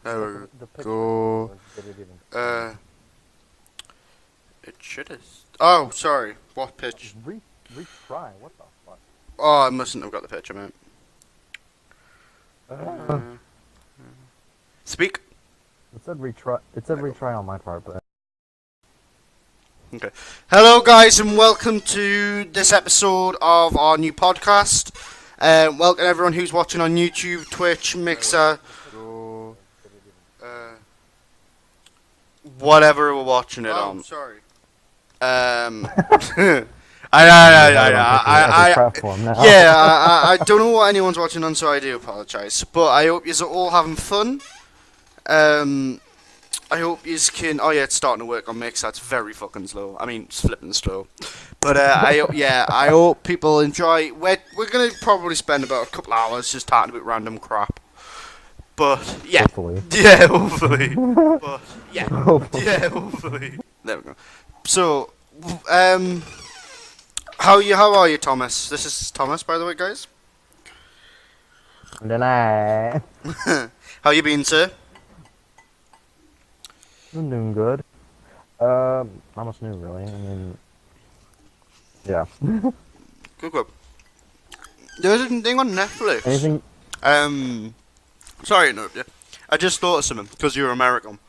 There The we picture. go. Or did it even? It should have. Oh, sorry. What pitch? Retry. What the fuck? Oh, I mustn't have got the picture, mate. Uh, Speak. it said retry. It said retry on my part, but Okay. Hello, guys, and welcome to this episode of our new podcast. Welcome everyone who's watching on YouTube, Twitch, Mixer, whatever we're watching it on. Sorry. every platform now. Yeah, I don't know what anyone's watching on, so I do apologise. But I hope you're all having fun. I hope you can. Oh yeah, it's starting to work on Mix. That's very fucking slow. I mean, it's flipping slow. But I hope people enjoy. We're gonna probably spend about a couple hours just talking about random crap. But yeah, Hopefully. yeah, hopefully. But yeah, Hopefully. yeah, hopefully. There we go. So, how are you, Thomas? This is Thomas, by the way, guys. And then How you been, sir? I'm doing good. Not much new, really. I mean, yeah. Good. There's a thing on Netflix. Anything? Sorry to interrupt you. I just thought of something, because you're American.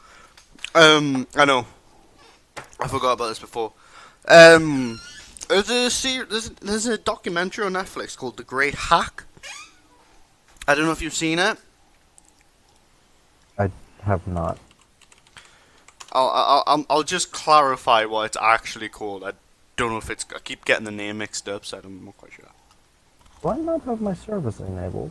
I know. I forgot about this before. There's a documentary on Netflix called The Great Hack. I don't know if you've seen it. I have not. I'll just clarify what it's actually called. I don't know if it's. I keep getting the name mixed up, so I'm not quite sure. Do I not have my service enabled?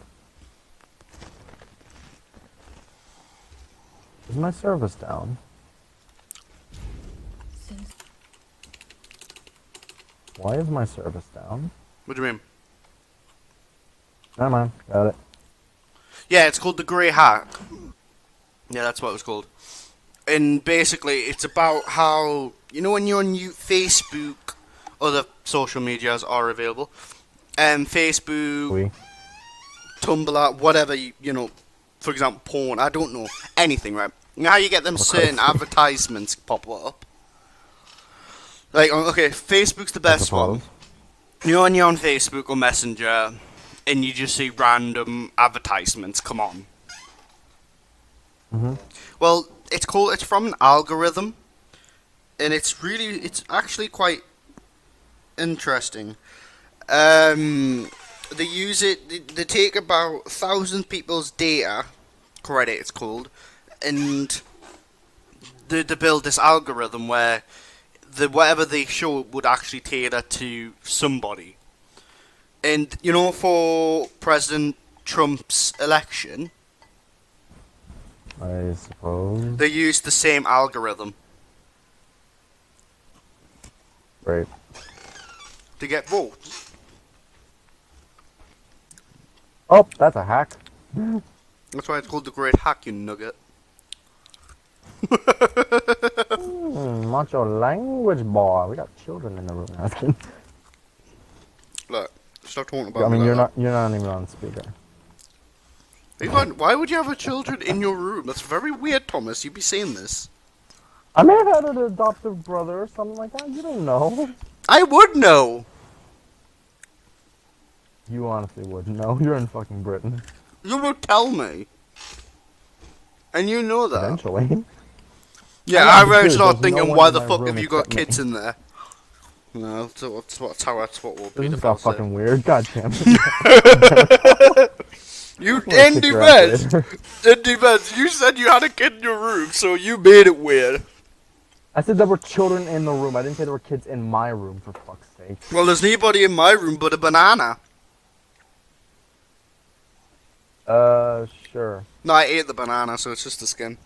Is my service down? Why is my service down? What do you mean? Never mind. Got it. Yeah, it's called The Great Hack. Yeah, that's what it was called. And basically, it's about how, you know, when you're on Facebook, other social medias are available, Facebook, Tumblr, whatever, you know, for example, porn, I don't know, anything, right? You know how you get them certain advertisements pop up? Like, okay, Facebook's the best one. You know when you're on Facebook or Messenger, and you just see random advertisements come on? Mm-hmm. Well, it's from an algorithm, and it's actually quite interesting. They use it, they take about 1,000 people's data, credit it's called, and they build this algorithm where whatever they show would actually tailor to somebody. And, you know, for President Trump's election, I suppose. they used the same algorithm. Right. To get votes. Oh, that's a hack. That's why it's called The Great Hack, you nugget. Macho language boy. We got children in the room asking. Look, stop talking about I mean, me you're like not even on speaker. that. Why would you have a children in your room? That's very weird, Thomas. You'd be saying this. I may have had an adoptive brother or something like that. You don't know. I would know. You honestly wouldn't know. You're in fucking Britain. You would tell me. And you know that. Eventually. Yeah, I I know, really because start there's no thinking, one why in the my fuck room have you got except me. kids in there? No, that's what will be. This The is got first thing. fucking weird. God damn it. You I'm gonna Andy kick your ass Vance, later. Andy Vance, you said you had a kid in your room, so you made it weird. I said there were children in the room. I didn't say there were kids in my room, for fuck's sake. Well, there's nobody in my room but a banana. Sure. No, I ate the banana, so it's just the skin.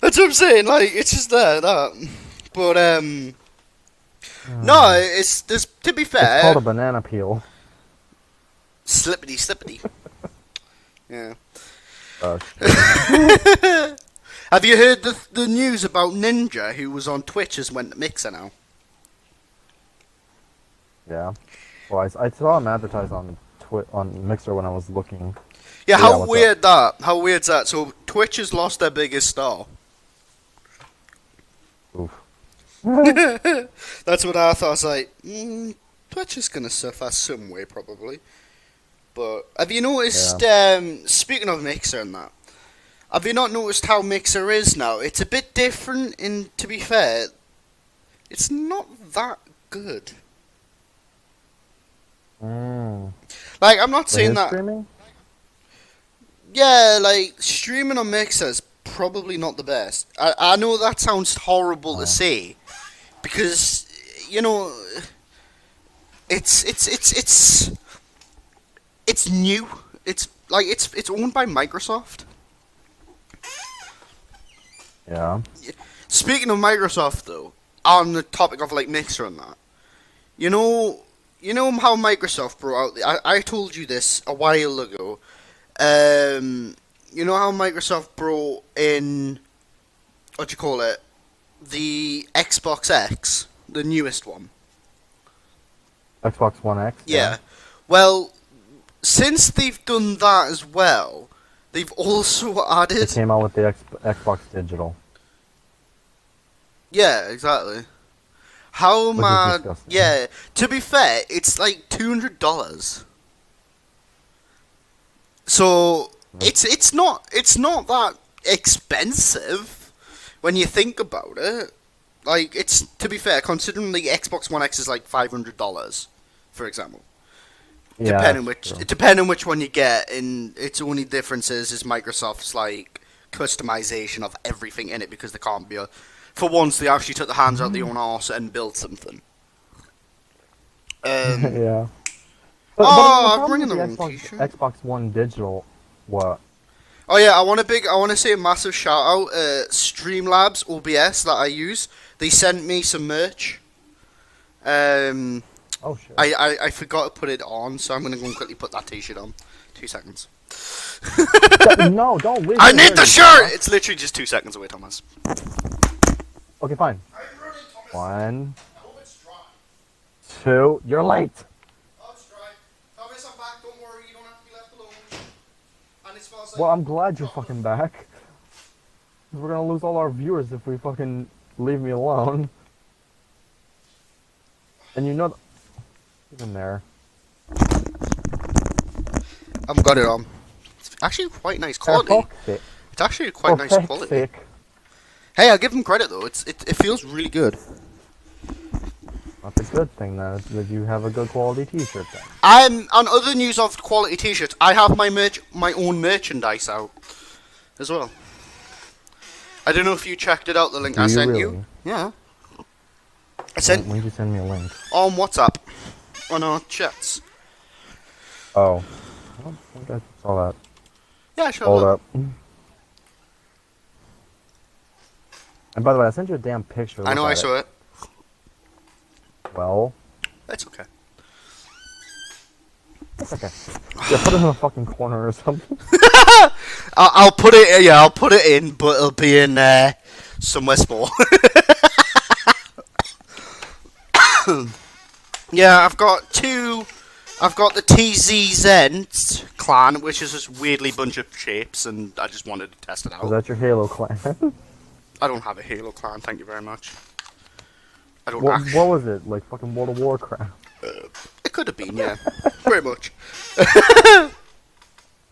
That's what I'm saying. Like, it's just that. But no, it's to be fair. It's called a banana peel. Slippity. Yeah. Shit. Have you heard the news about Ninja, who was on Twitch, has went to Mixer now? Yeah. Well, I saw him advertised on on Mixer when I was looking. Yeah, Yeah, how what's weird that? How weird's that? So Twitch has lost their biggest star. Oof. That's what I thought. I was like, Twitch is gonna suffer some way probably. But have you noticed? Speaking of Mixer and that, have you not noticed how Mixer is now? It's a bit different. And to be fair, it's not that good. Like, I'm not saying that. Streaming? Yeah, like streaming on Mixer is probably not the best. I know that sounds horrible to say, because you know, it's new. It's like it's owned by Microsoft. Yeah. Speaking of Microsoft, though, on the topic of like Mixer and that, you know how Microsoft brought out. I told you this a while ago. You know how Microsoft brought in what do you call it, the Xbox X, the newest one. Xbox One X. Yeah. Well, since they've done that as well, they've also It added. came out with the Xbox Digital. Yeah, exactly. How Which is mad? disgusting. Yeah. To be fair, it's like $200. So it's not that expensive when you think about it. Like, it's, to be fair, considering the Xbox One X is like $500, for example. Yeah. Depending which one you get, and its only difference is Microsoft's like customization of everything in it, because they can't be for once they actually took the hands out of their own arse and built something. Yeah. I'm bringing the wrong t-shirt. Xbox One Digital. What? Oh yeah, I want to say a massive shout out Streamlabs OBS that I use. They sent me some merch. Oh shit. I forgot to put it on, so I'm gonna go and quickly put that t-shirt on. 2 seconds. No, don't win. I need the shirt! It's literally just 2 seconds away, Thomas. Okay, fine. I'm running, Thomas. 1, I hope it's dry. 2. You're late. Oh, it's dry. Thomas, I'm back. Don't worry, you don't have to be left alone. And it smells like... Well, I'm glad you're fucking back. We're gonna lose all our viewers if we fucking leave me alone. And you know, even there. I've got it on. It's actually quite nice quality. It's actually quite nice quality. Sake. Hey, I'll give them credit though. It feels really good. That's a good thing that you have a good quality T-shirt then. On other news of quality T-shirts, I have my own merchandise out as well. I don't know if you checked it out. The link I sent you. Yeah. I sent. When did you send me a link? On WhatsApp. On our chats. Oh. I don't think I saw that. Yeah, sure. Hold up. And by the way, I sent you a damn picture. I know, I saw it. Well. That's okay. It's okay. Yeah, put it in a fucking corner or something. I'll put it. Yeah, I'll put it in, but it'll be in somewhere small. Yeah, I've got two. I've got the TZZ clan, which is this weirdly bunch of shapes, and I just wanted to test it out. Is that your Halo clan? I don't have a Halo clan, thank you very much. I don't What was it? Like fucking World of Warcraft? It could have been, yeah. Very much. And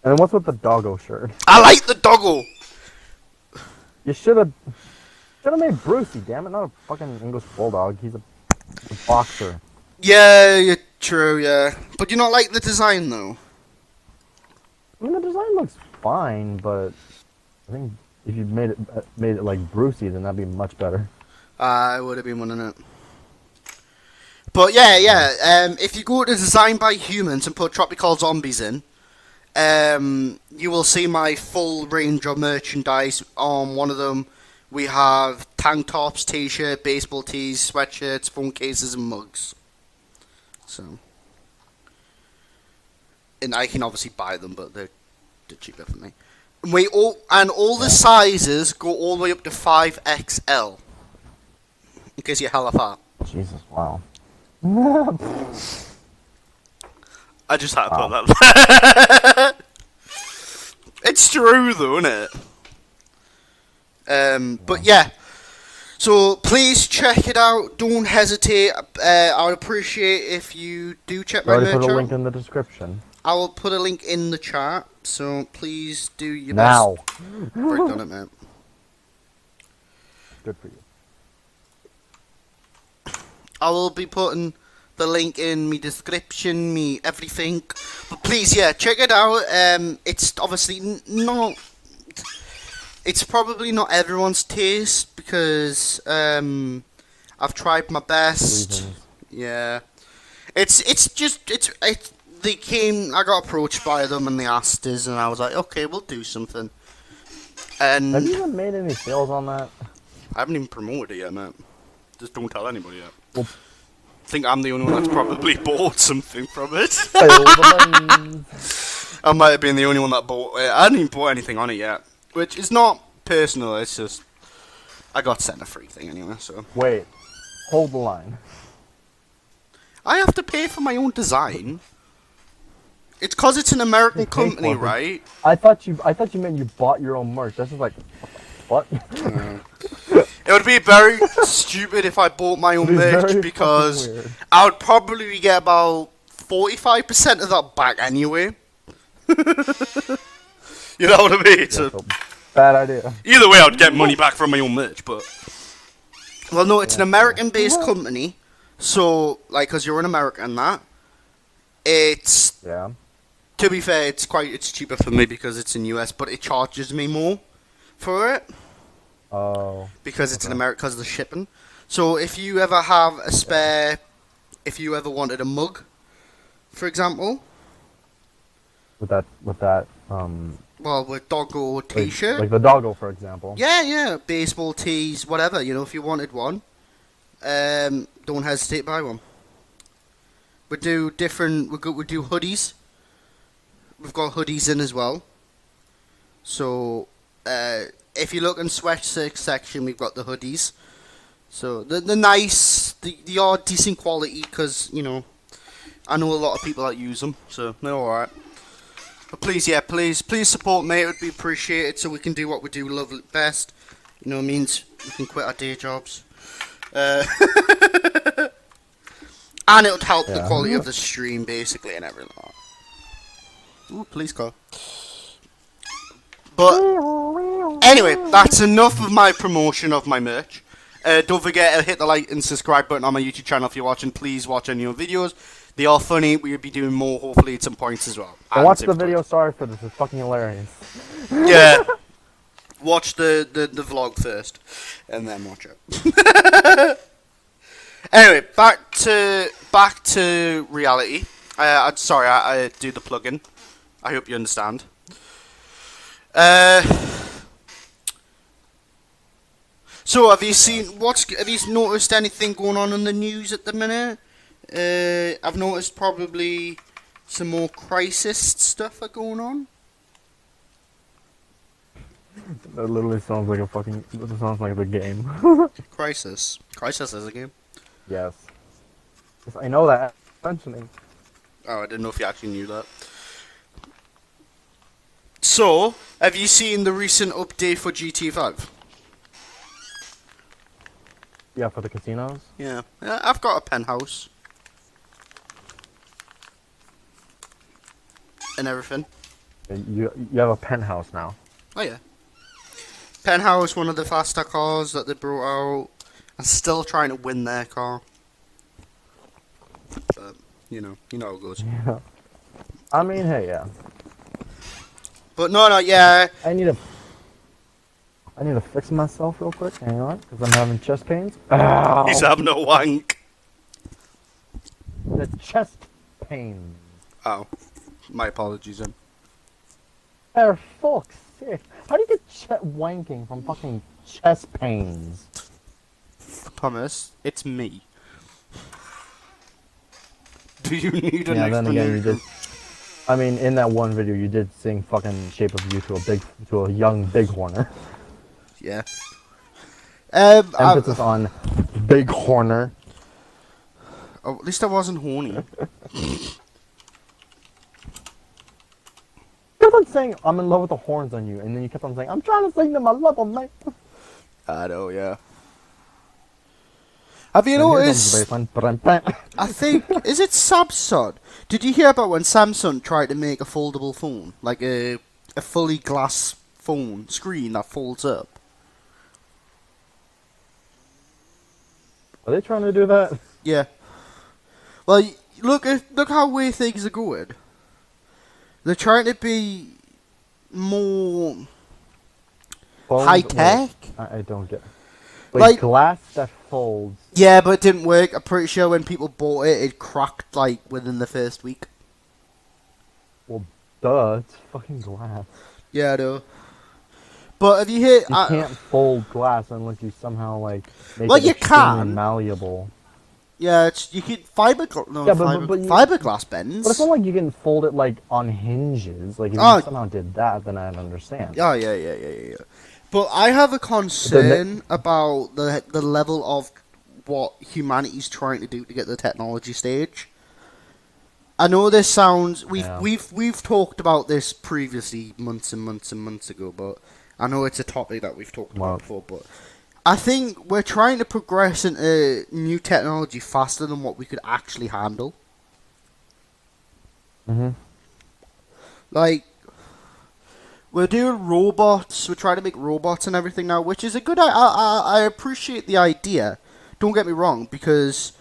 then what's with the doggo shirt? I like the doggo! You should have made Brucey, damn it, not a fucking English bulldog. He's a boxer. Yeah, you're true, yeah. But you not like the design, though? I mean, the design looks fine, but I think if you made it like Brucey, then that'd be much better. I would have been one in it. But yeah, if you go to Design by Humans and put Tropical Zombies in, you will see my full range of merchandise. On one of them, we have tank tops, t-shirt, baseball tees, sweatshirts, phone cases, and mugs. So, and I can obviously buy them, but they're cheaper for me. And all the sizes go all the way up to 5XL. In case you're hella fat. Jesus, wow. I just had to put that. It's true, though, isn't it? But yeah. So please check it out. Don't hesitate. I would appreciate if you do check my merch Already put a out. link in the description. I will put a link in the chat. So please do your Now. best. Right done it, mate. Good for you. I will be putting the link in me description, me everything. But please, yeah, check it out. It's obviously not. It's probably not everyone's taste because I've tried my best. Reasons. Yeah, it's just they came. I got approached by them and they asked us, and I was like, okay, we'll do something. And Have you even made any sales on that? I haven't even promoted it yet, mate. Just don't tell anybody yet. Well, I think I'm the only one that's probably bought something from it. I might have been the only one that bought it. I hadn't even bought anything on it yet. Which is not personal, it's just... I got sent a free thing anyway, so... Wait. Hold the line. I have to pay for my own design. It's cause it's an American company, right? I thought you meant you bought your own merch. That's just like... What? It would be very stupid if I bought my own merch because I would probably get about 45% of that back anyway. You know what I mean? Yeah, so bad idea. Either way, I'd get money back from my own merch, but... Well, no, it's an American-based company, so, like, because you're an American and that, it's... Yeah. To be fair, it's cheaper for me because it's in US, but it charges me more for it. Oh. Because it's in America, because of the shipping. So, if you ever have a spare... If you ever wanted a mug, for example... With that, Well, with doggo t-shirt. like the doggo, for example. Yeah, baseball tees, whatever. You know, if you wanted one, don't hesitate to buy one. We do different. We do hoodies. We've got hoodies in as well. So, if you look in sweatshirt section, we've got the hoodies. So the nice, the are decent quality because you know, I know a lot of people that use them, so they're alright. But please, yeah, please support me. It would be appreciated so we can do what we do love best. You know, it means we can quit our day jobs. And it would help the quality of the stream, basically, and everything like that. Ooh, police car. But, anyway, that's enough of my promotion of my merch. Don't forget to hit the like and subscribe button on my YouTube channel if you're watching. Please watch any of the videos. They are funny. We'll be doing more, hopefully, at some points as well. And watch the video. Sorry for this. It's fucking hilarious. Yeah. Watch the vlog first, and then watch it. Anyway, back to reality. Sorry, I do the plug-in. I hope you understand. So, have you noticed anything going on in the news at the minute? I've noticed probably some more crisis stuff are going on. That literally sounds like it sounds like the game. Crisis is a game. Yes. I know that. Mentioning. Oh, I didn't know if you actually knew that. So, have you seen the recent update for GT5? Yeah, for the casinos. Yeah, I've got a penthouse. And everything. You have a penthouse now. Oh yeah. Penthouse, one of the faster cars that they brought out. I'm still trying to win their car. But, you know how it goes. Yeah. I mean, hey, yeah. But no, yeah. I need to fix myself real quick. Hang on, because I'm having chest pains. Ow. He's having a wank. The chest pains. Oh, my apologies then. For fuck's sake. How do you get wanking from fucking chest pains? Thomas, it's me. Do you need an Yeah, then again, you explanation? did. I mean, in that one video, you did sing fucking "Shape of You" to a young bighorner. Yeah. Emphasis on bighorner. Oh, at least I wasn't horny. on saying I'm in love with the horns on you, and then you kept on saying I'm trying to sing them. I love them, mate. I know, yeah. Have you And here comes the noticed? bass line. I think is it Samsung? Did you hear about when Samsung tried to make a foldable phone, like a fully glass phone screen that folds up? Are they trying to do that? Yeah. Well, look how way things are going. They're trying to be more high Phones? tech. Wait, I don't get. Like, Like, glass that folds. yeah, but it didn't work. I'm pretty sure when people bought it, it cracked like within the first week. Well, duh, it's fucking glass. Yeah, I know. But have you heard? You can't fold glass unless you somehow like make Well, it you extremely can. malleable. Yeah, you could Yeah, but fiberglass bends. But it's not like you can fold it like on hinges. Like if Oh. you somehow did that, then I'd understand. Oh yeah. But I have a concern about the level of what humanity's trying to do to get the technology stage. I know this sounds we've talked about this previously months and months and months ago, but I know it's a topic that we've talked about before, but I think we're trying to progress into new technology faster than what we could actually handle. Mm-hmm. Like, we're doing robots, we're trying to make robots and everything now, which is a good... I appreciate the idea, don't get me wrong, because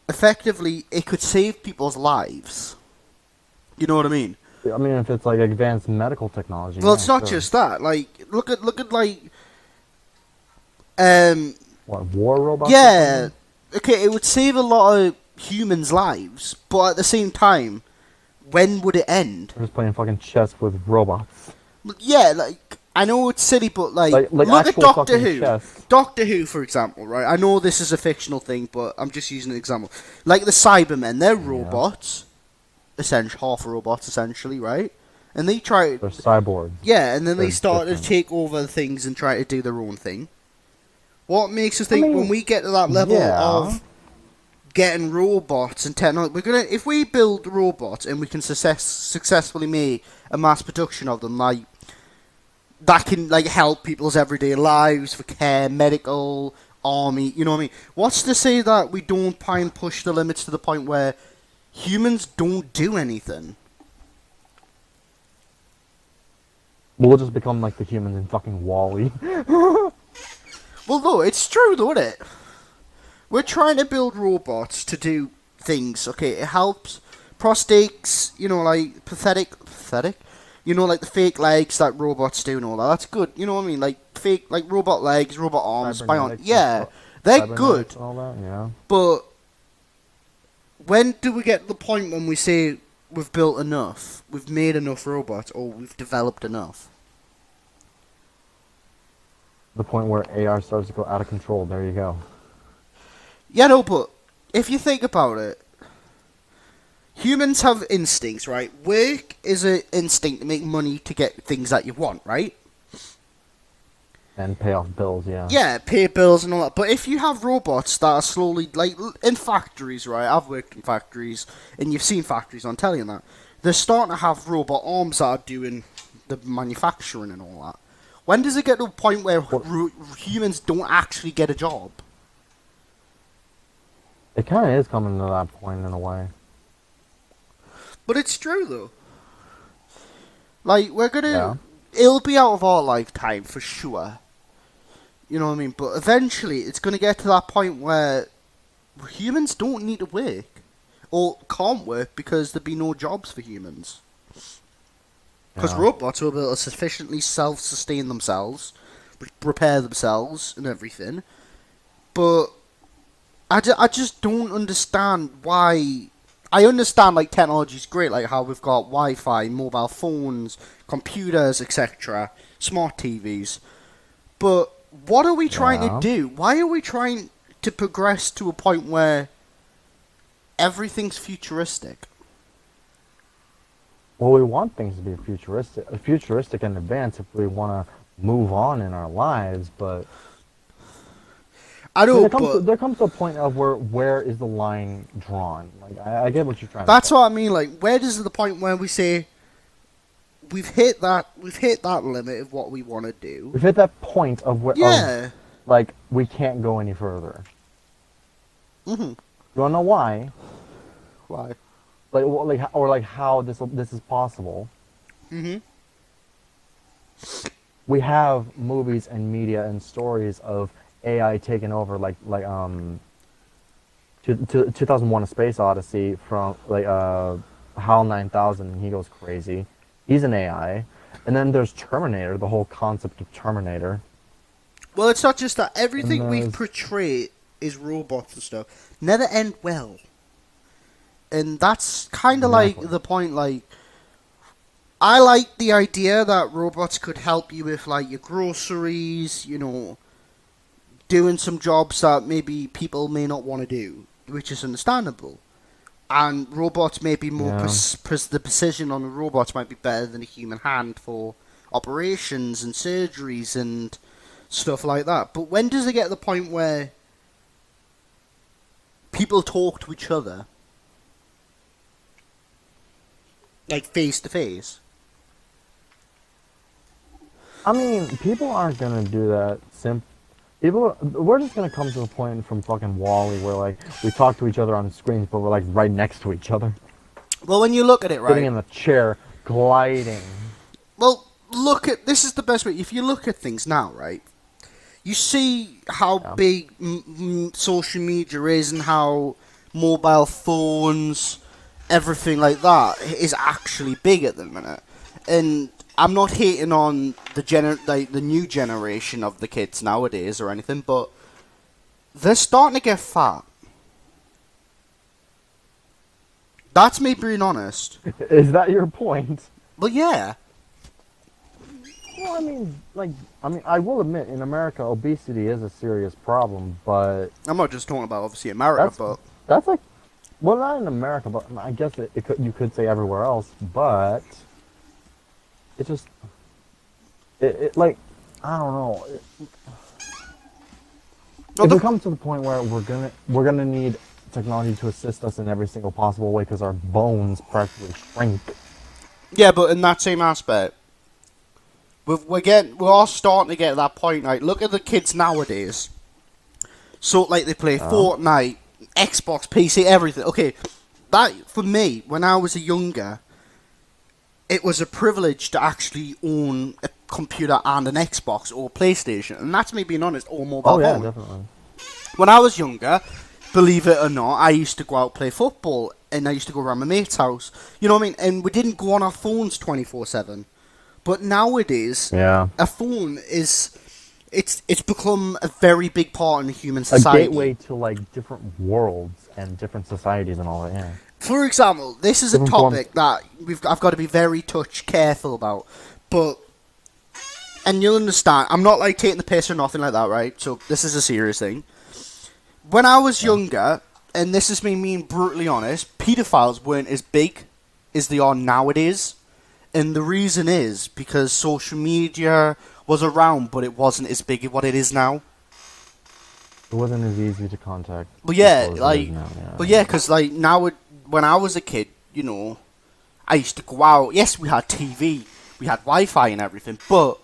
effectively it could save people's lives. You know what I mean? I mean, if it's like advanced medical technology. Well, yeah, it's not sure. just that. Like, look at like... What, war robots? Yeah, okay, it would save a lot of humans' lives, but at the same time, when would it end? I'm just playing fucking chess with robots. Yeah, like, I know it's silly, but like look at actual Doctor fucking Who. chess. Doctor Who, for example, right? I know this is a fictional thing, but I'm just using an example. Like the Cybermen, they're robots, essentially half robots, essentially, right? And they try. They're cyborgs. Yeah, and then they They're started different. to take over things and try to do their own thing. What makes us think when we get to that level of getting robots and technology, we're gonna, if we build robots and we can successfully make a mass production of them, like that can like help people's everyday lives for care, medical, army, you know what I mean? What's to say that we don't try and push the limits to the point where humans don't do anything? We'll just become like the humans in fucking Wall-E. Well, no, it's true, though, isn't it? We're trying to build robots to do things. Okay, it helps prosthetics, you know, like pathetic, you know, like the fake legs that robots do and all that. That's good. You know what I mean? Like fake, like robot legs, robot arms, bionic. Yeah, they're good. And all that, yeah. But when do we get to the point when we say we've built enough, we've made enough robots, or we've developed enough? The point where AR starts to go out of control. There you go. Yeah, no, but if you think about it, humans have instincts, right? Work is an instinct to make money to get things that you want, right? And pay off bills, yeah. Yeah, pay bills and all that. But if you have robots that are slowly, like, in factories, right? I've worked in factories, and you've seen factories on telly and that. They're starting to have robot arms that are doing the manufacturing and all that. When does it get to a point where humans don't actually get a job? It kind of is coming to that point in a way. But it's true, though. Like, we're gonna... Yeah. It'll be out of our lifetime, for sure. You know what I mean? But eventually, it's gonna get to that point where humans don't need to work. Or can't work because there'll be no jobs for humans. Because robots will be able to sufficiently self-sustain themselves, repair themselves and everything. But I just don't understand why... I understand, like, technology's great, like how we've got Wi-Fi, mobile phones, computers, etc., smart TVs. But what are we trying to do? Why are we trying to progress to a point where everything's futuristic? Well, we want things to be futuristic in advance if we want to move on in our lives, but I know, there comes a point of where is the line drawn? Like, I get what you're trying to say. That's what I mean, like, where does the point where we say we've hit that limit of what we want to do. We've hit that point of where, Yeah. like, we can't go any further. Mhm. You wanna know why? Why? Like how this is possible. Mhm. We have movies and media and stories of AI taking over, like 2001: A Space Odyssey from HAL 9000. He goes crazy. He's an AI, and then there's Terminator. The whole concept of Terminator. Well, it's not just that. And Everything we've there's portrayed is robots and stuff never end well, and that's kind of like exactly. the point. Like, I like the idea that robots could help you with like your groceries, doing some jobs that maybe people may not want to do, which is understandable. And robots may be more Yeah. the precision on the robots might be better than a human hand for operations and surgeries and stuff like that. But when does it get to the point where people talk to each other like face to face? I mean, people aren't gonna do that. We're just gonna come to a point from fucking Wall-E where like we talk to each other on screens, but we're like right next to each other, Well, when you look at it, sitting right? in a chair, gliding. Well, look at this is the best way. If you look at things now, right? You see how Yeah. big social media is and how mobile phones, everything like that, is actually big at the minute. And I'm not hating on the new generation of the kids nowadays or anything, but they're starting to get fat. That's me being honest. Is that your point? But yeah, Well, I will admit, in America, obesity is a serious problem, but I'm not just talking about obviously America, that's but that's like, well, not in America, but I guess you could say everywhere else, but it just, it like, I don't know. well, If it comes to the point where we're gonna need technology to assist us in every single possible way because our bones practically shrink. yeah, but in that same aspect, we're all starting to get to that point. Like, look at the kids nowadays. So, like, they play Fortnite, Xbox, PC, everything. Okay, that for me, when I was a younger, it was a privilege to actually own a computer and an Xbox or PlayStation, and that's me being honest, or mobile Oh yeah, phone. definitely. When I was younger, believe it or not, I used to go out and play football, and I used to go around my mate's house. You know what I mean? And we didn't go on our phones 24/7. But nowadays, Yeah. a phone it's become a very big part in human A society. gateway to like different worlds and different societies and all that. Yeah. For example, this is a Different forms. topic that I've got to be very careful about. But and you'll understand, I'm not like taking the piss or nothing like that, right? So this is a serious thing. When I was younger, and this is me being brutally honest, pedophiles weren't as big as they are nowadays. And the reason is because social media was around, but it wasn't as big as what it is now. It wasn't as easy to contact. But yeah, people as it like, is now, yeah. but yeah, because like when I was a kid, I used to go out. Yes, we had TV, we had Wi-Fi and everything, but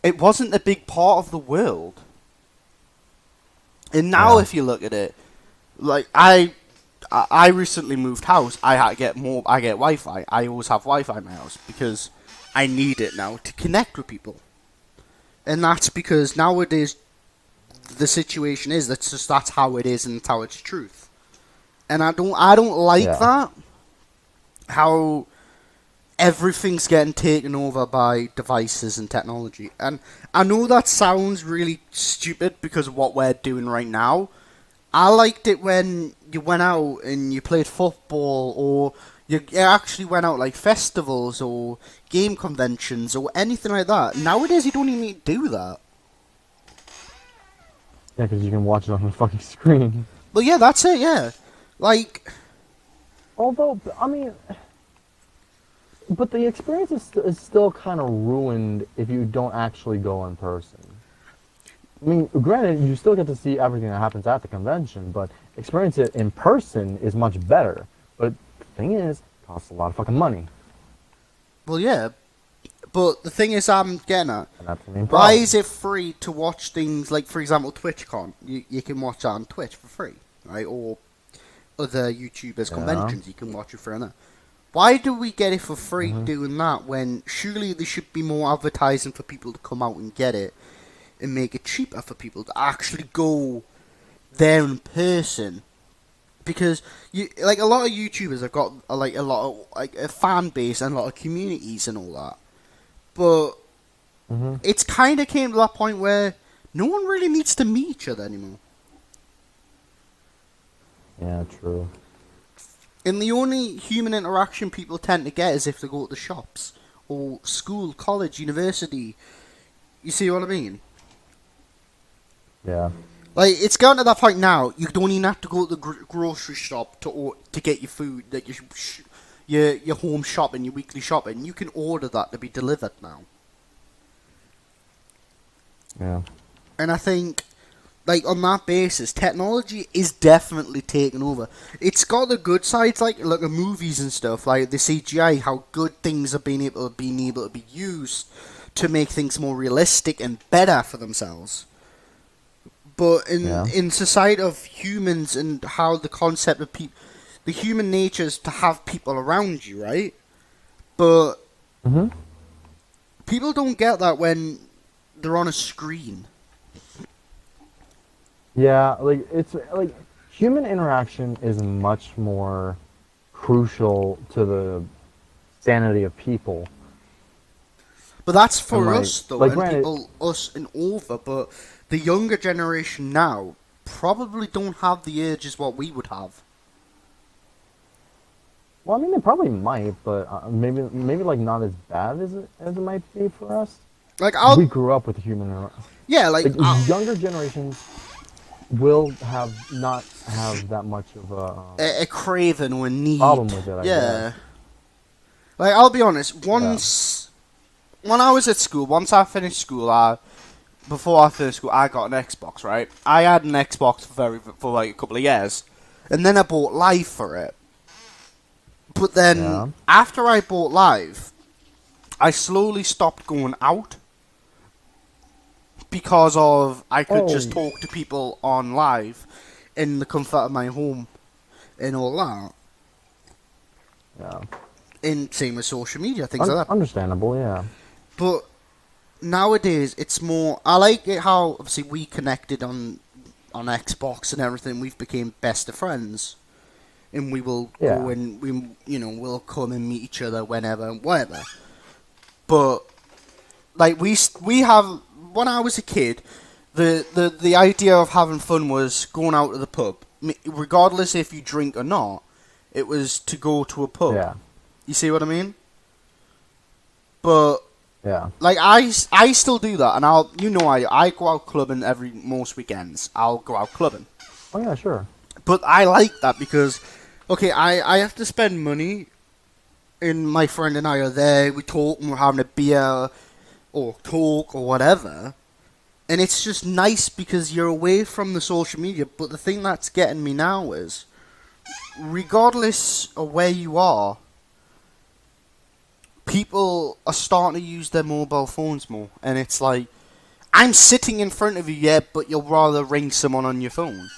it wasn't a big part of the world. And now, Yeah. if you look at it, like I recently moved house. I had to get more. I get Wi-Fi. I always have Wi-Fi in my house because I need it now to connect with people. And that's because nowadays the situation is that's how it is and that's how it's truth. And I don't like Yeah. that. How everything's getting taken over by devices and technology. And I know that sounds really stupid because of what we're doing right now. I liked it when you went out and you played football, or you actually went out like festivals or game conventions or anything like that. Nowadays, you don't even need to do that. Yeah, because you can watch it on the fucking screen. But yeah, that's it. Yeah, like Although, I mean, but the experience is still kind of ruined if you don't actually go in person. I mean, granted, you still get to see everything that happens at the convention, but experience it in person is much better. But the thing is, it costs a lot of fucking money. well, yeah, But the thing is, I'm getting at, And that's the main why problem. is it free to watch things like, for example, TwitchCon? You can watch that on Twitch for free, right? Or other YouTubers' Yeah. conventions, you can watch it for that. Why do we get it for free Hmm. doing that when surely there should be more advertising for people to come out and get it and make it cheaper for people to actually go there in person? Because you like a lot of YouTubers have got like a lot of like a fan base and a lot of communities and all that, but Hmm. it's kind of came to that point where no one really needs to meet each other anymore. Yeah, true. And the only human interaction people tend to get is if they go to the shops or school, college, university. You see what I mean? Yeah. Like it's gotten to that point now. You don't even have to go to the grocery shop to get your food, like your home shopping, your weekly shopping. You can order that to be delivered now. Yeah. And I think, like on that basis, technology is definitely taking over. It's got the good sides, like the movies and stuff, like the CGI, how good things are being able to be used to make things more realistic and better for themselves. But Yeah. in society of humans and how the concept of people, the human nature is to have people around you, right? But Hmm. people don't get that when they're on a screen. Yeah, like it's like human interaction is much more crucial to the sanity of people. But that's And for us though, like and granted, people, us and over. But the younger generation now probably don't have the urges what we would have. well, I mean, they probably might, but maybe like not as bad as it might be for us. Like 'Cause we I'll, grew up with human. yeah, like Like younger generations will have not have that much of a a craving or a problem need. with it, I guess. Yeah, like I'll be honest. Yeah. Once when I was at school, once I finished school, before I finished school, I got an Xbox. Right, I had an Xbox for like a couple of years, and then I bought Live for it. But then Yeah. after I bought Live, I slowly stopped going out because of I could just Oh, talk to people on Live in the comfort of my home and all that. yeah. And same with social media, things like that. Understandable, yeah. But nowadays, it's more. I like it how obviously we connected on Xbox and everything. We've became best of friends, and we will go Yeah. and we'll come and meet each other whenever and whatever. But like we have when I was a kid, the idea of having fun was going out to the pub, regardless if you drink or not. It was to go to a pub. Yeah. You see what I mean? But Yeah. like I still do that, and I go out clubbing most weekends. I'll go out clubbing, Oh yeah, sure. but I like that because okay, I have to spend money, and my friend and I are there. We talk and we're having a beer or talk or whatever, and it's just nice because you're away from the social media. But the thing that's getting me now is, regardless of where you are, people are starting to use their mobile phones more, and it's like, I'm sitting in front of you, yeah, but you'll rather ring someone on your phone.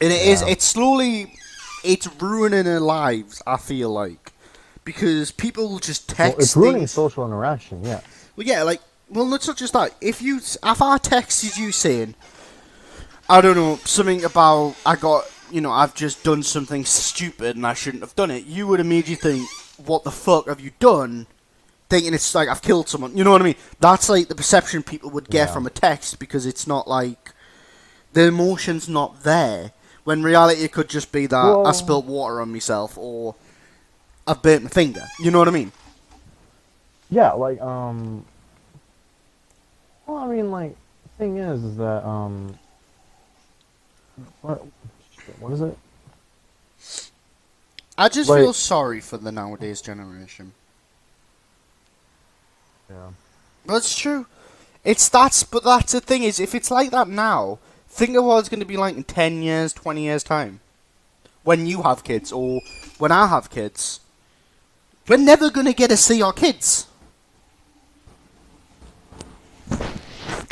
And Yeah. it's ruining their lives, I feel like. Because people will just Well, it's text ruining things. social interaction, yes. Well, yeah, like, well, it's not just that. If I texted you saying, I don't know, something about, I've just done something stupid and I shouldn't have done it, you would immediately think, what the fuck have you done? Thinking it's like, I've killed someone. You know what I mean? That's like the perception people would get Yeah. from a text because it's not like, the emotion's not there. When reality it could just be that I Well, spilled water on myself or I've burnt my finger. You know what I mean? yeah, like well, I mean, like, the thing is that what what is it? I just Like, feel sorry for the nowadays generation. yeah. That's true. But that's the thing is, if it's like that now, think of what it's going to be like in 10 years, 20 years time. When you have kids, or when I have kids. We're never gonna get to see our kids.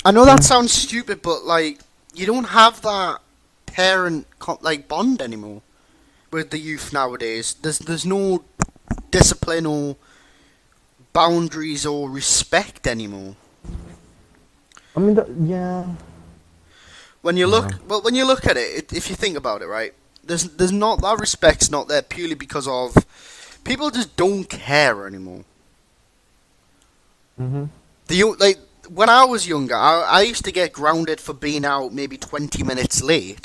I know that sounds stupid, but like you don't have that parent like bond anymore with the youth nowadays. There's no discipline or boundaries or respect anymore. I mean, yeah. When you Yeah. look, well, when you look at it, if you think about it, right? There's not that respect's not there purely because of people just don't care anymore. Mhm. Like when I was younger, I used to get grounded for being out maybe 20 minutes late,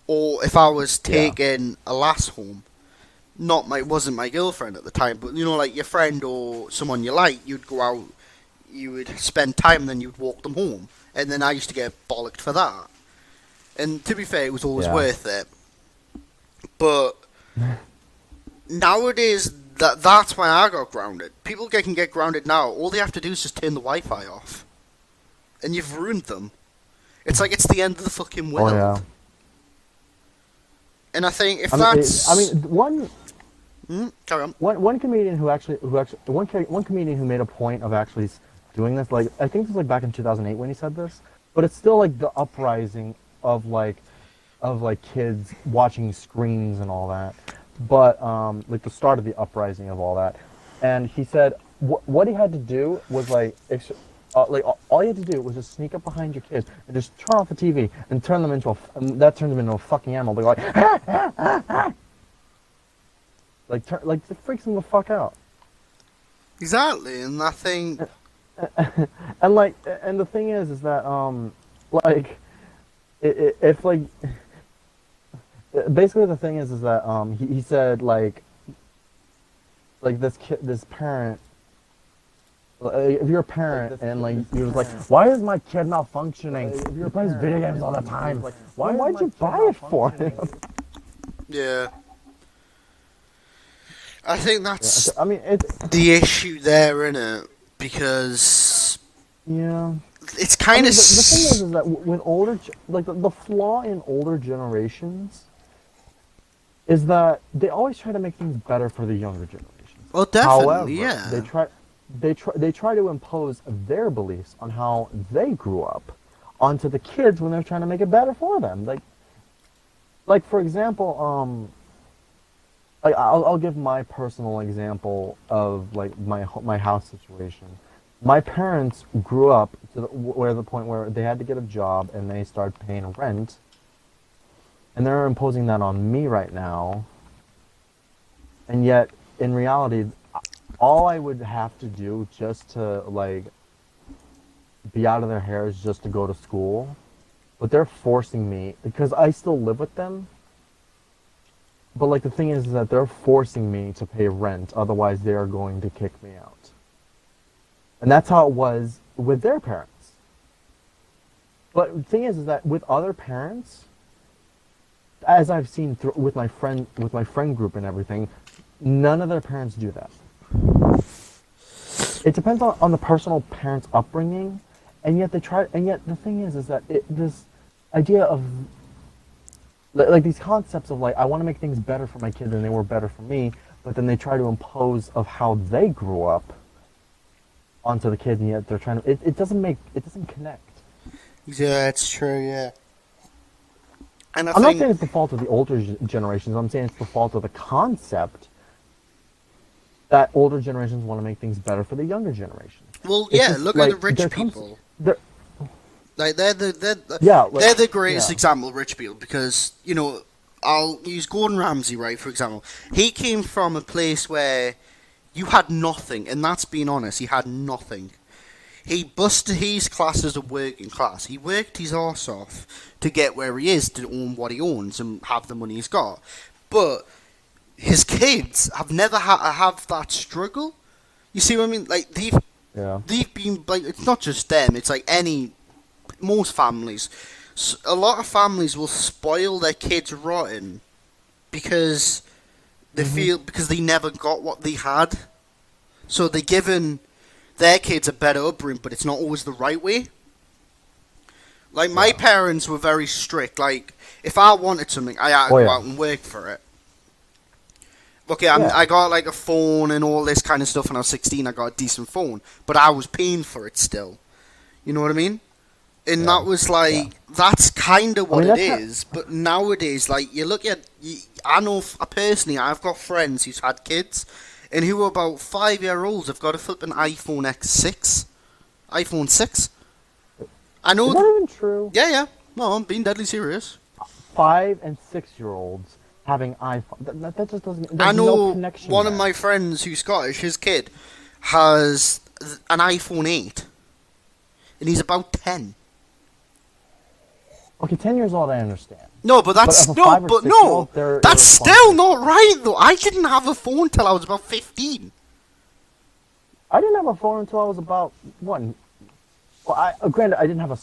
or if I was Yeah. taking a lass home. Wasn't my girlfriend at the time, but you know, like your friend or someone you like, you'd go out, you would spend time, and then you'd walk them home, and then I used to get bollocked for that. And to be fair, it was always Yeah. worth it. But nowadays, that's why I got grounded. People can get grounded now. All they have to do is just turn the Wi-Fi off, and you've ruined them. It's like it's the end of the fucking Oh world. yeah. And I think if I mean, that's, I mean, carry on. one comedian one comedian who made a point of actually doing this, like I think this was like back in 2008 when he said this, but it's still like the uprising of like kids watching screens and all that, but like the start of the uprising of all that, and he said what he had to do was like all you had to do was just sneak up behind your kids and just turn off the TV and turn them into and that turned them into a fucking animal. They're like, like it freaks them the fuck out. Exactly, and I think And like, and the thing is that like, if like, basically the thing is that he said like this parent. If you're a parent and like you're just like, why is my kid not functioning? He plays video games all the time. Why'd you buy it for him? yeah. I think that's I mean, it's the issue there, innit? Because yeah. it's I kind mean, of the thing is that with like the flaw in older generations is that they always try to make things better for the younger generation. well, definitely, However, yeah. they try to impose their beliefs on how they grew up onto the kids when they're trying to make it better for them. Like for example, I'll give my personal example of like my house situation. My parents grew up to the point where they had to get a job and they started paying rent, and they're imposing that on me right now. And yet, in reality, all I would have to do just to like be out of their hair is just to go to school, but they're forcing me because I still live with them. But like the thing is that they're forcing me to pay rent, otherwise they are going to kick me out. And that's how it was with their parents. But the thing is that with other parents, as I've seen with my friend group and everything, none of their parents do that. It depends on the personal parent's upbringing, and yet the thing is that this idea of like these concepts of like I want to make things better for my kids and they were better for me, but then they try to impose of how they grew up onto the kid, and yet they're trying to it doesn't connect. Yeah, it's true. Yeah, and I'm not saying it's the fault of the older generations. I'm saying it's the fault of the concept that older generations want to make things better for the younger generation. well, It's yeah. just, Look like, at the rich people. Like Yeah, like, they're the greatest yeah. example of rich people because you know I'll use Gordon Ramsay, right, for example. He came from a place where you had nothing, and that's being honest. He had nothing. He busted his class as a working class. He worked his arse off to get where he is, to own what he owns and have the money he's got. But his kids have never had to have that struggle. You see what I mean? Like Yeah. they've been like it's not just them. It's like most families. A lot of families will spoil their kids rotten because they feel because they never got what they had. So they're giving their kids a better upbringing, but it's not always the right way. Like my parents were very strict. Like if I wanted something, I had to go out and work for it. okay, Yeah, I got like a phone and all this kind of stuff when I was 16. I got a decent phone, but I was paying for it still. You know what I mean? And yeah, that was yeah. like that's kind of I what mean, it that's kind. is. But nowadays, like you look at, I know personally, I've got friends who's had kids, and who are about 5 year olds have got a flipping iPhone X6, iPhone 6. I Is know. that even true? Yeah, yeah. No, I'm being deadly serious. 5 and 6 year olds having iPhone. That just doesn't. I There's no know connection one of there. my friends who's Scottish. His kid has an iPhone 8, and he's about 10. Okay, 10 years old, I understand. No, but But that's of a no, five or but six year no. old, they're That's still irresponsible. not right though. I didn't have a phone till I was about 15. I didn't have a phone until I was about what? Well, granted, I didn't have a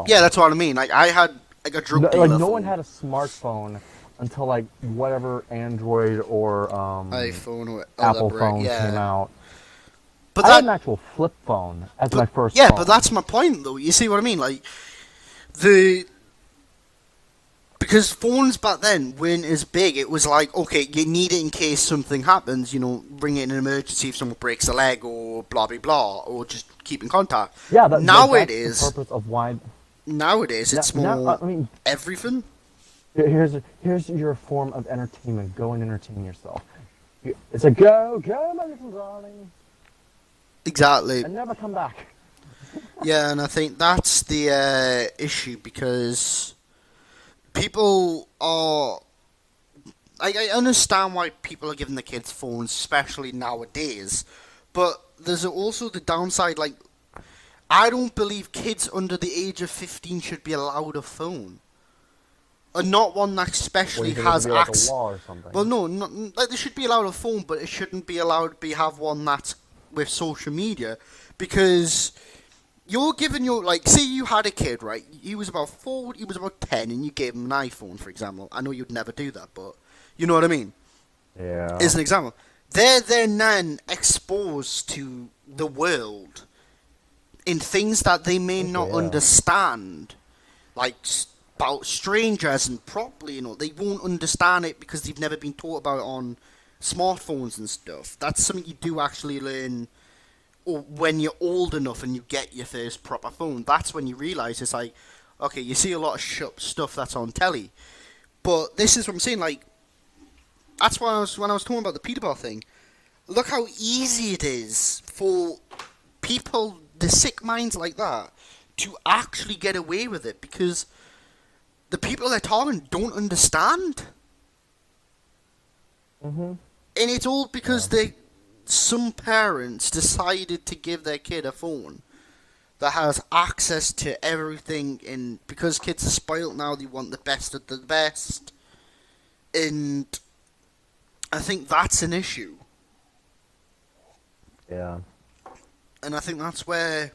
Yeah, smartphone. that's what I mean. Like I had like a drug No, like dealer no one phone, had a smartphone until like whatever Android or iPhone or Apple whatever. phone came Yeah, out. but I had that, an actual flip phone as but my first yeah, but phone. that's my point though. You see what I mean? Like the because phones back then weren't as big. It was like, okay, you need it in case something happens. You know, ring it in an emergency if someone breaks a leg or blah blah blah, or just keep in contact. Yeah, that's the Nowadays, purpose of why. nowadays it's Now, more I mean, everything. here's your form of entertainment. Go and entertain yourself. It's a go, my little darling, Exactly. and never come back. Yeah, and I think that's the issue because people are. I understand why people are giving the kids phones, especially nowadays, but there's also the downside. Like, I don't believe kids under the age of 15 should be allowed a phone, and not one that What do especially you think it should has be like a access. law or Well, something? no, not, like they should be allowed a phone, but it shouldn't be allowed to be have one that's with social media, because you're giving your like, say you had a kid, right? He was about 4, he was about 10, and you gave him an iPhone, for example. I know you'd never do that, but you know what I mean. Yeah. As an example, they're then exposed to the world in things that they may Okay. not Yeah. understand, like about strangers and properly, you know, they won't understand it because they've never been taught about it on smartphones and stuff. That's something you do actually learn or when you're old enough and you get your first proper phone. That's when you realise it's like, okay, you see a lot of stuff that's on telly, but this is what I'm saying. Like, that's why when I was talking about the pedophile thing. Look how easy it is for people, the sick minds like that, to actually get away with it because the people they're targeting don't understand, Mhm. and it's all Yeah. because they some parents decided to give their kid a phone that has access to everything, and because kids are spoiled now, they want the best of the best, and I think that's an issue, Yeah. and I think that's where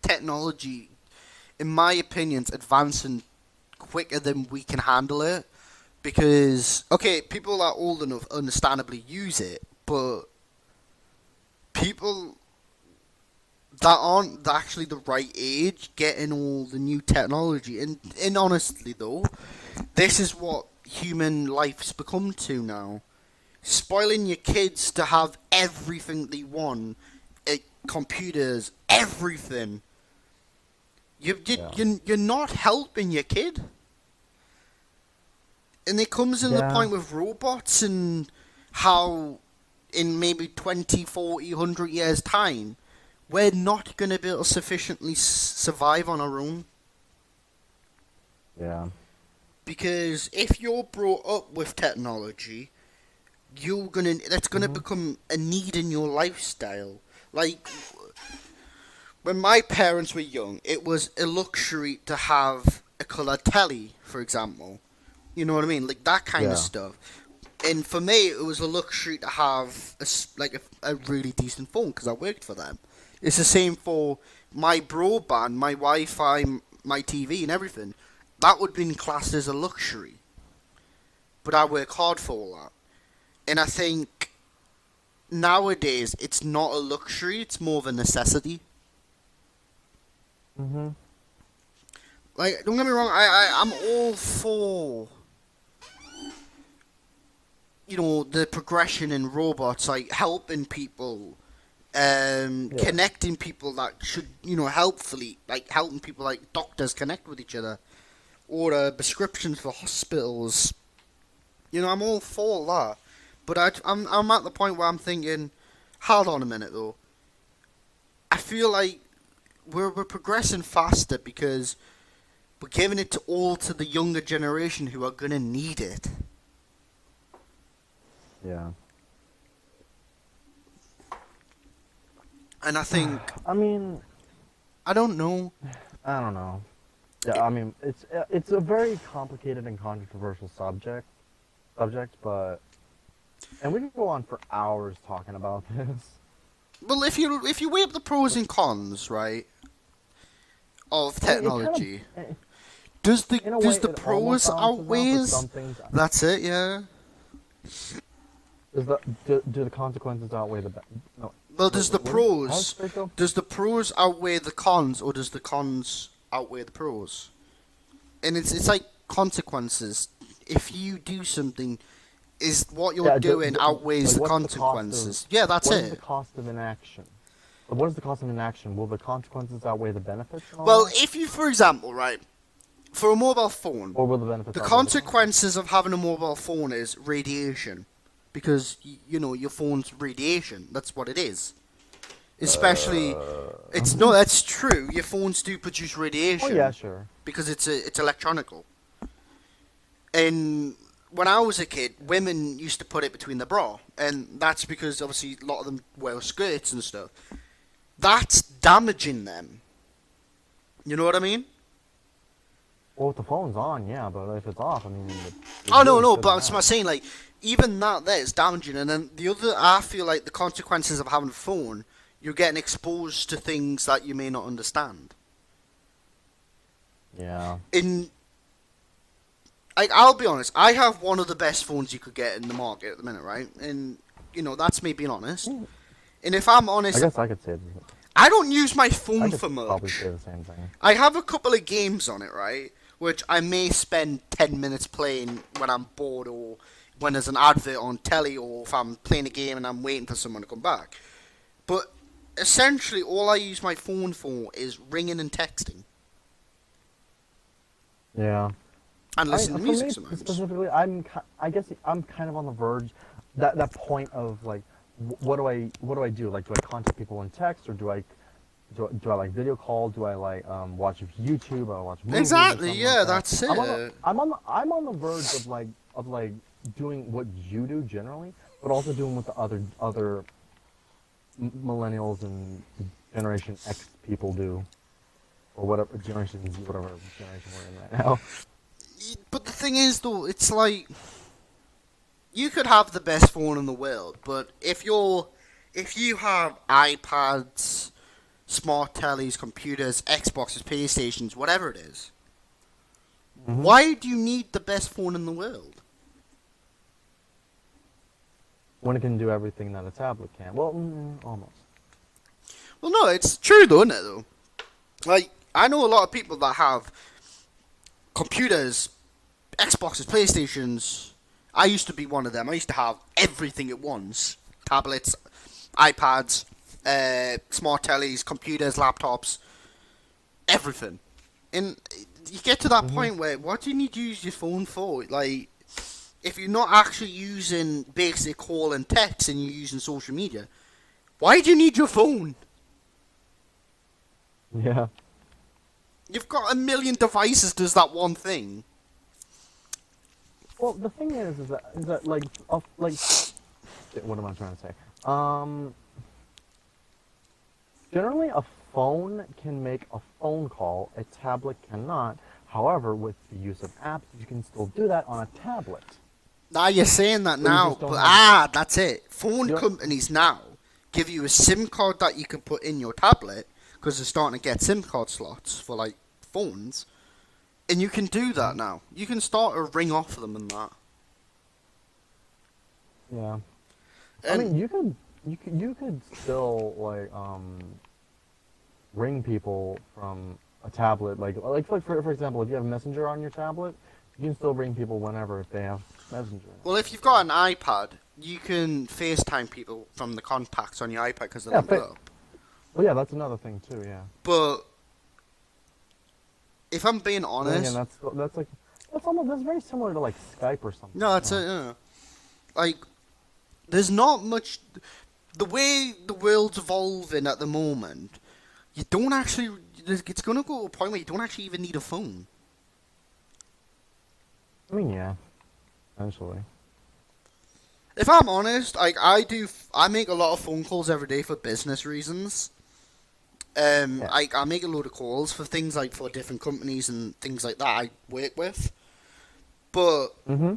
technology, in my opinion, is advancing quicker than we can handle it. Because okay, people that are old enough understandably use it, but people that aren't actually the right age getting all the new technology. And honestly though, this is what human life's become to now. Spoiling your kids to have everything they want, computers, everything. Yeah. You're not helping your kid. And it comes in the Yeah. point with robots and how in maybe 20, 40, 100 years' time, we're not going to be able to sufficiently survive on our own. Yeah. Because if you're brought up with technology, that's gonna Mhm. become a need in your lifestyle. Like when my parents were young, it was a luxury to have a colour telly, for example. You know what I mean? Like that kind of Yeah. stuff. And for me, it was a luxury to have a really decent phone because I worked for them. It's the same for my broadband, my Wi-Fi, my TV, and everything. That would have been classed as a luxury, but I work hard for all that. And I think nowadays it's not a luxury; it's more of a necessity. Mhm. Like, don't get me wrong, I'm all for the progression in robots, like helping people, Yeah. connecting people that should, helpfully, like helping people like doctors connect with each other, or prescriptions for hospitals. I'm all for that. But I'm at the point where I'm thinking, hold on a minute though. I feel like we're progressing faster because we're giving it to all to the younger generation who are gonna need it. Yeah. And I think, I mean, I don't know. I don't know. Yeah, I mean, it's a very complicated and controversial subject, but and we could go on for hours talking about this. Well, if you weigh up the pros and cons, right, of I mean, technology, it, does the in a does way, the it almost pros balances out, but outweighs? some things That's it, yeah. does do the consequences outweigh the no? Well, Wait, does the how does pros it go? does the pros outweigh the cons, or does the cons outweigh the pros? And it's like consequences. If you do something, is what you're Yeah, doing outweighs like the what's the cost of consequences? Yeah, that's what is the it. cost of inaction? What is the cost of inaction? Will the consequences outweigh the benefits and all Well, that, if you, for example, right, for a mobile phone, or will the benefits the outweigh the consequences? consequences of having a mobile phone is radiation, because your phone's radiation. That's what it is. Especially, it's no, that's true. Your phones do produce Oh yeah, radiation sure. because it's electronical. And when I was a kid, women used to put it between the bra, and that's because obviously a lot of them wear skirts and stuff. That's damaging them. You know what I mean? Well, if the phone's on, yeah, but if it's off, I mean, it Oh no, really no, shouldn't but that's what I'm matter. saying. Like even that there is damaging, and then the other, I feel like the consequences of having a phone, you're getting exposed to things that you may not understand. Yeah. In like, I'll be honest, I have one of the best phones you could get in the market at the minute, right? And that's me being honest. Mm, And if I'm I honest, guess I could say I don't use my I phone could for probably much. say the same thing. I have a couple of games on it, right? Which I may spend 10 minutes playing when I'm bored, or when there's an advert on telly, or if I'm playing a game and I'm waiting for someone to come back. But essentially, all I use my phone for is ringing and texting Yeah. and I listening to for music me sometimes. specifically, I guess I'm kind of on the verge, that point of like, what do I do? Like, do I contact people in text, or do I like video call? Do I like watch YouTube? Or watch movies or Exactly, something like yeah, that? that's it. I'm on the verge of like doing what you do generally, but also doing what the other millennials and Generation X people do, or whatever Generation Z, whatever generation we're in right now. But the thing is, though, it's like you could have the best phone in the world, but if you have iPads, smart tellies, computers, Xboxes, PlayStations, whatever it is, Hmm. why do you need the best phone in the world? When it can do everything that a tablet can. Well, almost. Well, no, it's true though, isn't it? Though, like I know a lot of people that have computers, Xboxes, PlayStations. I used to be one of them. I used to have everything at once: tablets, iPads, smart tellies, computers, laptops, everything. And you get to that Hmm. point where what do you need to use your phone for? Like, if you're not actually using basic call and text and you're using social media, why do you need your phone? Yeah. You've got a million devices does that one thing. Well, the thing is that like shit, what am I trying to say? Um, Generally, a phone can make a phone call. A tablet cannot. However, with the use of apps, you can still do that on a tablet. Now you're saying that But you now, just don't but have. that's it. Phone You don't, companies now give you a SIM card that you can put in your tablet because they're starting to get SIM card slots for like phones, and you can do that now. You can start a ring off them and that. yeah. I And mean, you could still like ring people from a tablet. Like for example, if you have Messenger on your tablet, You can still ring people whenever if they have Messenger. Well, if you've got an iPad, you can FaceTime people from the contacts on your iPad because they're Yeah, linked up. well, yeah, that's another thing too. Yeah. But if I'm being Then again, honest, that's very similar to like Skype or something. no, it's like there's not much. The way the world's evolving at the moment, you don't actually. It's gonna go to a point where you don't actually even need a phone. I mean, yeah, eventually. If I'm honest, like I make a lot of phone calls every day for business reasons. Yeah. I make a load of calls for things like for different companies and things like that I work with. But Mm-hmm.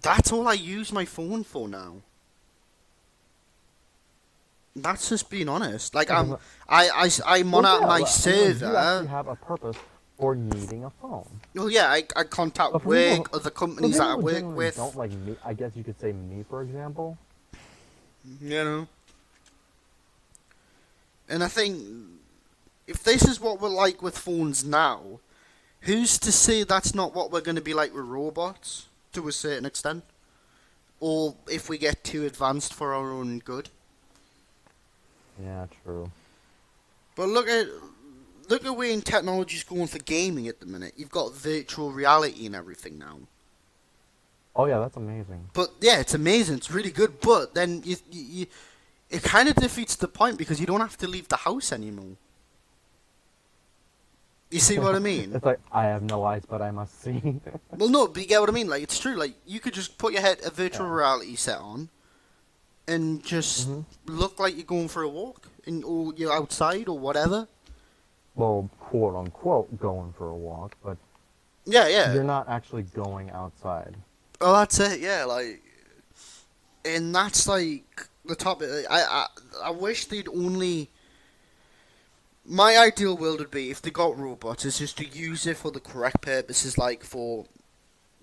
that's all I use my phone for now. That's just being honest. Like Yeah, I'm on well, at yeah, my well, I mean, like, you actually server. have a purpose for needing a phone. Well, yeah, I But contact for people, work, other for companies that people I who work genuinely don't with. like me, I guess you could say me, for example. You know, and I think if this is what we're like with phones now, who's to say that's not what we're going to be like with robots to a certain extent, or if we get too advanced for our own good? Yeah, true. But look at where technology's going for gaming at the minute. You've got virtual reality and everything now. Oh yeah, that's amazing. But yeah, it's amazing. It's really good. But then it kind of defeats the point because you don't have to leave the house anymore. You see what I mean? It's like I have no eyes, but I must see. Well, no, but you get what I mean. Like it's true. Like you could just put your head a virtual Yeah. reality set on, and just Hmm. look like you're going for a walk, or you're outside or whatever. Well, quote unquote, going for a walk, but Yeah, yeah. you're not actually going outside. Oh, that's it. Yeah, like, and that's like the topic. I wish they'd only. My ideal world would be if they got robots, is just to use it for the correct purposes, like for,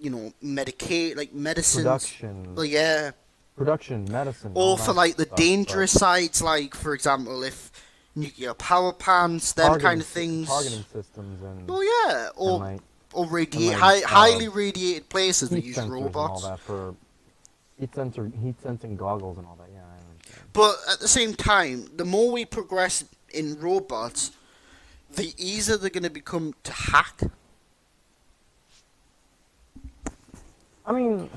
medicate, like medicines. Production, Well, yeah. medicine, all Or for that like the stuff, dangerous sides, like for example, if nuclear power plants, them kind of things. targeting systems, and Well, yeah. and Or like or and radiate like highly radiated places that heat use sensors and all robots. that for heat sensing goggles and all that. Yeah, I understand. But at the same time, the more we progress in robots, the easier they're going to become to hack. I mean,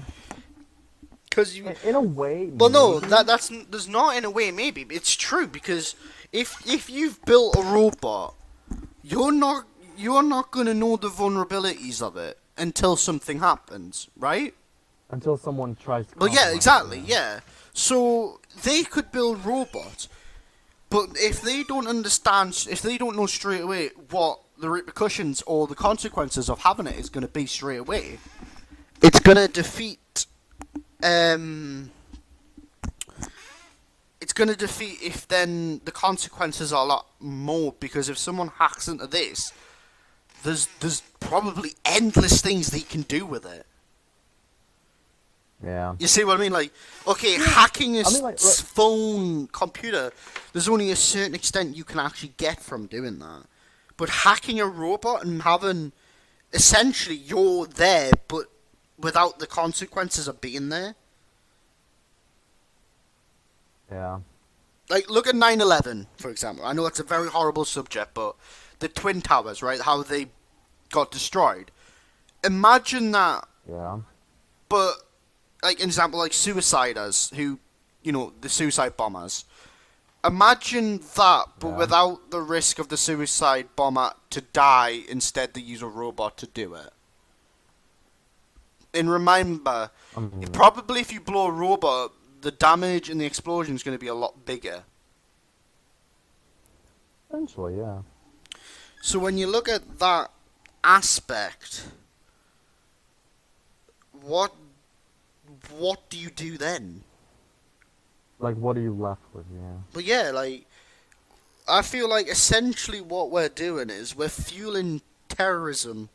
Because you, in a way, well, no, maybe. that's there's not in a way maybe. It's true because if you've built a robot, you're not going to know the vulnerabilities of it until something happens, right? Until someone tries to. Well, yeah, compromise, exactly, yeah. So they could build robots, but if they don't understand, if they don't know straight away what the repercussions or the consequences of having it is going to be straight away, it's going to defeat. It's going to defeat if then the consequences are a lot more because if someone hacks into this, there's probably endless things they can do with it. Yeah. You see what I mean? Like, okay, hacking a like, phone computer, there's only a certain extent you can actually get from doing that. But hacking a robot and having, essentially, you're there, but without the consequences of being there. Yeah. Like, look at 9/11, for example. I know it's a very horrible subject, but the Twin Towers, right? How they got destroyed. Imagine that, Yeah. but, like, an example, like suiciders, who, the suicide bombers. Imagine that, but Yeah. without the risk of the suicide bomber to die, instead they use a robot to do it. And remember, probably if you blow a robot, the damage and the explosion is going to be a lot bigger. Essentially, yeah. So when you look at that aspect, what do you do then? Like, what are you left with? Yeah. But yeah, like, I feel like essentially what we're doing is we're fueling terrorism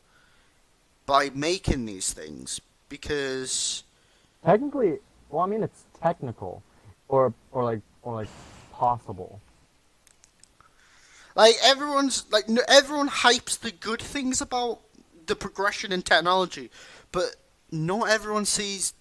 by making these things because Technically, well, I mean, it's technical, or like possible. like everyone hypes the good things about the progression in technology, but not everyone sees